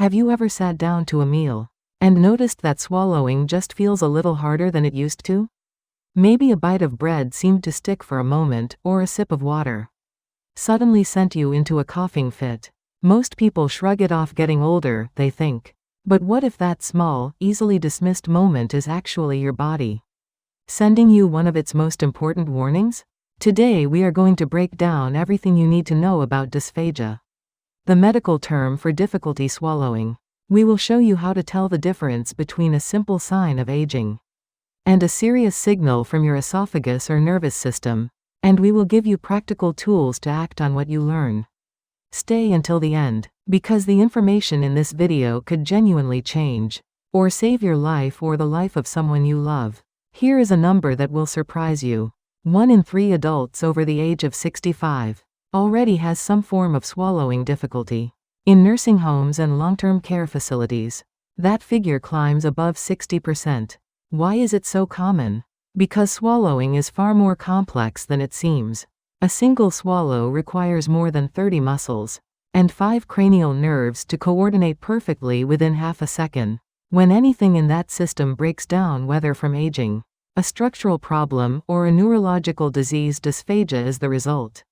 Have you ever sat down to a meal and noticed that swallowing just feels a little harder than it used to? Maybe a bite of bread seemed to stick for a moment, or a sip of water suddenly sent you into a coughing fit. Most people shrug it off getting older, they think. But what if that small, easily dismissed moment is actually your body sending you one of its most important warnings? Today we are going to break down everything you need to know about dysphagia, the medical term for difficulty swallowing. We will show you how to tell the difference between a simple sign of aging and a serious signal from your esophagus or nervous system, and we will give you practical tools to act on what you learn. Stay until the end, because the information in this video could genuinely change or save your life or the life of someone you love. Here is a number that will surprise you. 1 in 3 adults over the age of 65 already has some form of swallowing difficulty. In nursing homes and long-term care facilities, that figure climbs above 60%. Why is it so common? Because swallowing is far more complex than it seems. A single swallow requires more than 30 muscles and 5 cranial nerves to coordinate perfectly within half a second. When anything in that system breaks down, whether from aging, a structural problem, or a neurological disease, dysphagia is the result.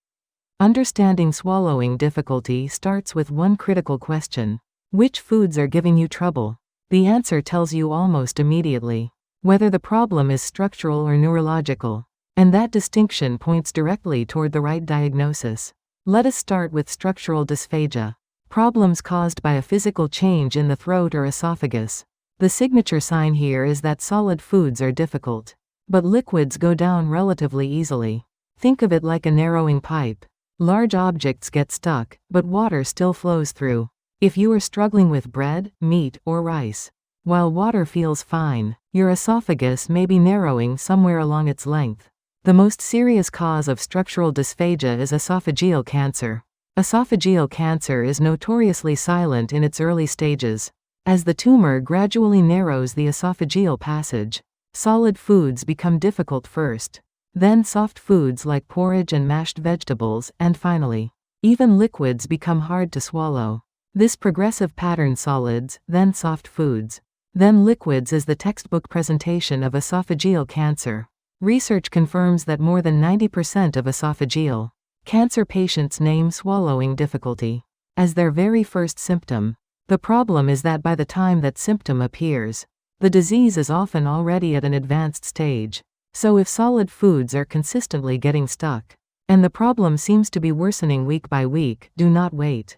Understanding swallowing difficulty starts with one critical question: which foods are giving you trouble? The answer tells you almost immediately whether the problem is structural or neurological, and that distinction points directly toward the right diagnosis. Let us start with structural dysphagia, problems caused by a physical change in the throat or esophagus. The signature sign here is that solid foods are difficult, but liquids go down relatively easily. Think of it like a narrowing pipe. Large objects get stuck, but water still flows through. If you are struggling with bread, meat, or rice, while water feels fine, your esophagus may be narrowing somewhere along its length. The most serious cause of structural dysphagia is esophageal cancer. Esophageal cancer is notoriously silent in its early stages. As the tumor gradually narrows the esophageal passage, solid foods become difficult first, then soft foods like porridge and mashed vegetables, and finally, even liquids become hard to swallow. This progressive pattern, solids, then soft foods, then liquids, is the textbook presentation of esophageal cancer. Research confirms that more than 90% of esophageal cancer patients name swallowing difficulty as their very first symptom. The problem is that by the time that symptom appears, the disease is often already at an advanced stage. So if solid foods are consistently getting stuck, and the problem seems to be worsening week by week, do not wait.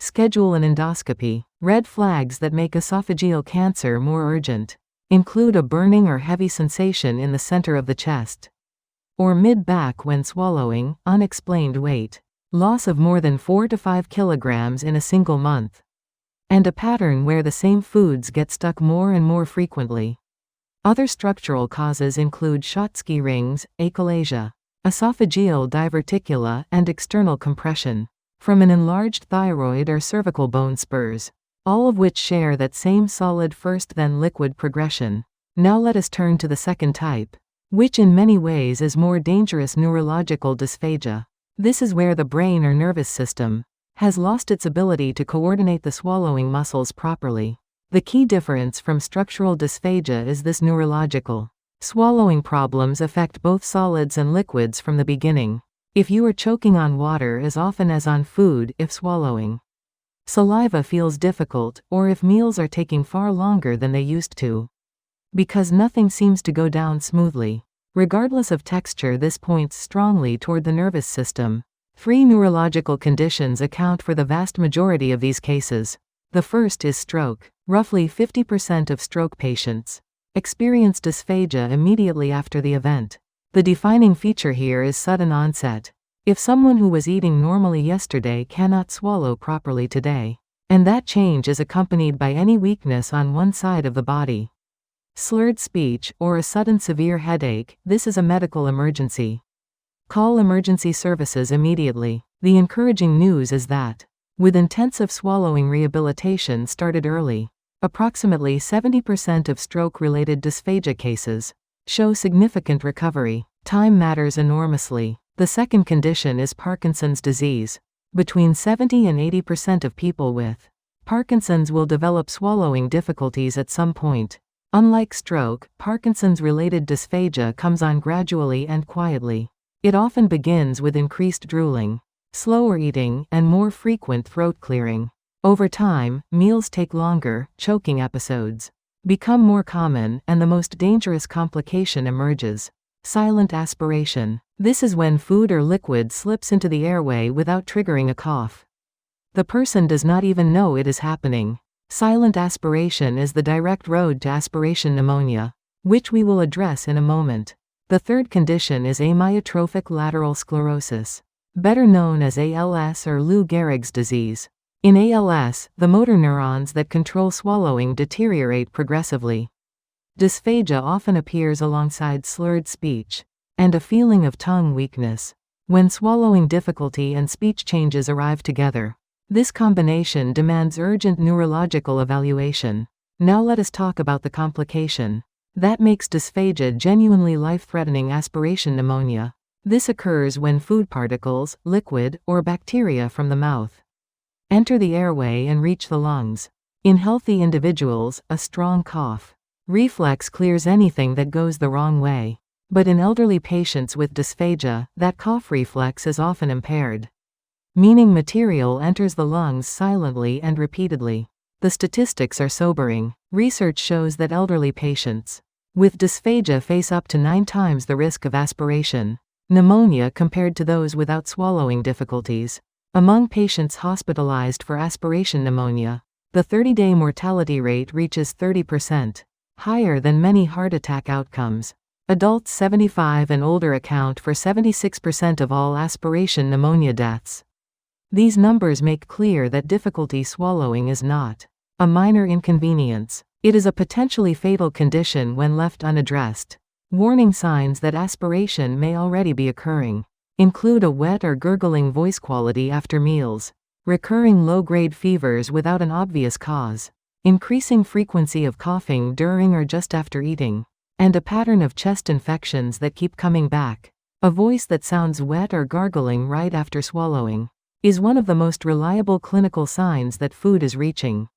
Schedule an endoscopy. Red flags that make esophageal cancer more urgent include a burning or heavy sensation in the center of the chest or mid-back when swallowing, unexplained weight loss of more than 4 to 5 kilograms in a single month, and a pattern where the same foods get stuck more and more frequently. Other structural causes include Schottky rings, achalasia, esophageal diverticula, and external compression from an enlarged thyroid or cervical bone spurs, all of which share that same solid first then liquid progression. Now let us turn to the second type, which in many ways is more dangerous: neurological dysphagia. This is where the brain or nervous system has lost its ability to coordinate the swallowing muscles properly. The key difference from structural dysphagia is this: neurological swallowing problems affect both solids and liquids from the beginning. If you are choking on water as often as on food, if swallowing saliva feels difficult, or if meals are taking far longer than they used to, because nothing seems to go down smoothly, regardless of texture, this points strongly toward the nervous system. 3 neurological conditions account for the vast majority of these cases. The first is stroke. Roughly 50% of stroke patients experience dysphagia immediately after the event. The defining feature here is sudden onset. If someone who was eating normally yesterday cannot swallow properly today, and that change is accompanied by any weakness on one side of the body, slurred speech, or a sudden severe headache, this is a medical emergency. Call emergency services immediately. The encouraging news is that, with intensive swallowing rehabilitation started early, approximately 70% of stroke-related dysphagia cases show significant recovery. Time matters enormously. The second condition is Parkinson's disease. Between 70 and 80% of people with Parkinson's will develop swallowing difficulties at some point. Unlike stroke, Parkinson's-related dysphagia comes on gradually and quietly. It often begins with increased drooling, slower eating, and more frequent throat clearing. Over time, meals take longer, choking episodes become more common, and the most dangerous complication emerges: silent aspiration. This is when food or liquid slips into the airway without triggering a cough. The person does not even know it is happening. Silent aspiration is the direct road to aspiration pneumonia, which we will address in a moment. The third condition is amyotrophic lateral sclerosis, better known as ALS or Lou Gehrig's disease. In ALS, the motor neurons that control swallowing deteriorate progressively. Dysphagia often appears alongside slurred speech and a feeling of tongue weakness when swallowing difficulty and speech changes arrive together. This combination demands urgent neurological evaluation. Now let us talk about the complication that makes dysphagia genuinely life-threatening: aspiration pneumonia. This occurs when food particles, liquid, or bacteria from the mouth enter the airway and reach the lungs. In healthy individuals, a strong cough reflex clears anything that goes the wrong way. But in elderly patients with dysphagia, that cough reflex is often impaired, meaning material enters the lungs silently and repeatedly. The statistics are sobering. Research shows that elderly patients with dysphagia face up to 9 times the risk of aspiration pneumonia compared to those without swallowing difficulties. Among patients hospitalized for aspiration pneumonia, the 30-day mortality rate reaches 30%, higher than many heart attack outcomes. Adults 75 and older account for 76% of all aspiration pneumonia deaths. These numbers make clear that difficulty swallowing is not a minor inconvenience. It is a potentially fatal condition when left unaddressed. Warning signs that aspiration may already be occurring include a wet or gurgling voice quality after meals, recurring low-grade fevers without an obvious cause, increasing frequency of coughing during or just after eating, and a pattern of chest infections that keep coming back. A voice that sounds wet or gargling right after swallowing is one of the most reliable clinical signs that food is reaching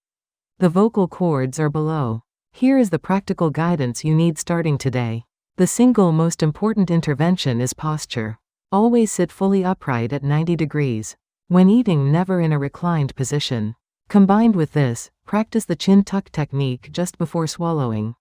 the vocal cords or below. Here is the practical guidance you need starting today. The single most important intervention is posture. Always sit fully upright at 90 degrees. When eating, never in a reclined position. Combined with this, practice the chin tuck technique just before swallowing.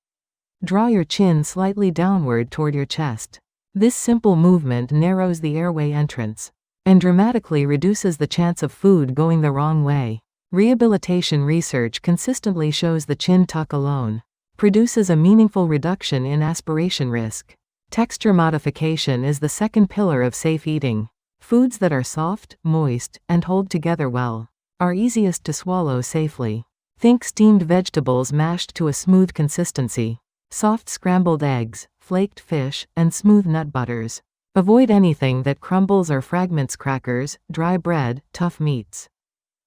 Draw your chin slightly downward toward your chest. This simple movement narrows the airway entrance and dramatically reduces the chance of food going the wrong way. Rehabilitation research consistently shows the chin tuck alone produces a meaningful reduction in aspiration risk. Texture modification is the second pillar of safe eating. Foods that are soft, moist, and hold together well are easiest to swallow safely. Think steamed vegetables mashed to a smooth consistency, soft scrambled eggs, flaked fish, and smooth nut butters. Avoid anything that crumbles or fragments: crackers, dry bread, tough meats.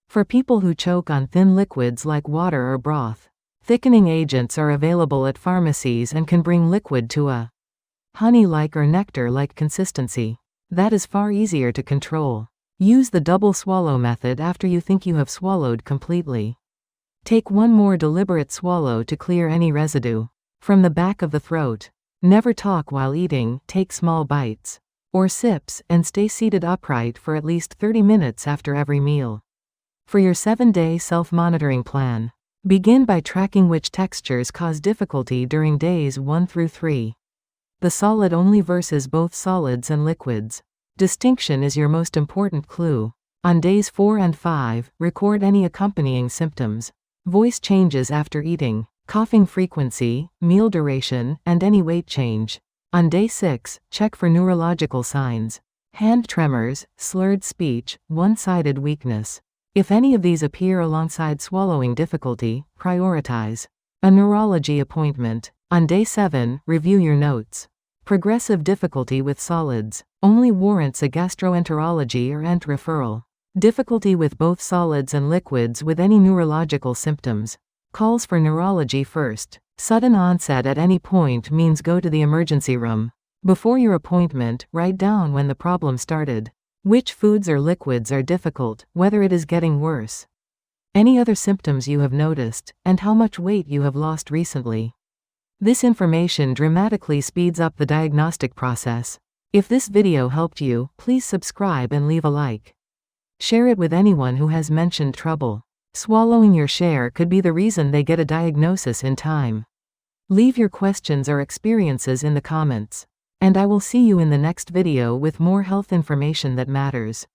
For people who choke on thin liquids like water or broth, thickening agents are available at pharmacies and can bring liquid to a honey-like or nectar-like consistency that is far easier to control. Use the double swallow method after you think you have swallowed completely. Take one more deliberate swallow to clear any residue from the back of the throat. Never talk while eating, take small bites or sips, and stay seated upright for at least 30 minutes after every meal. For your 7-day self-monitoring plan, begin by tracking which textures cause difficulty during days 1 through 3. The solid only versus both solids and liquids. Distinction is your most important clue. On days 4 and 5, record any accompanying symptoms: voice changes after eating, coughing frequency, meal duration, and any weight change. On day 6, check for neurological signs: hand tremors, slurred speech, one-sided weakness. If any of these appear alongside swallowing difficulty, prioritize a neurology appointment. On day 7, review your notes. Progressive difficulty with solids only warrants a gastroenterology or ENT referral. Difficulty with both solids and liquids with any neurological symptoms calls for neurology first. Sudden onset at any point means go to the emergency room. Before your appointment, write down when the problem started. Which foods or liquids are difficult, whether it is getting worse any other symptoms you have noticed, and how much weight you have lost recently. This information dramatically speeds up the diagnostic process. If this video helped you, please subscribe and leave a like. Share it with anyone who has mentioned trouble swallowing your share could be the reason they get a diagnosis in time. Leave your questions or experiences in the comments. And I will see you in the next video with more health information that matters.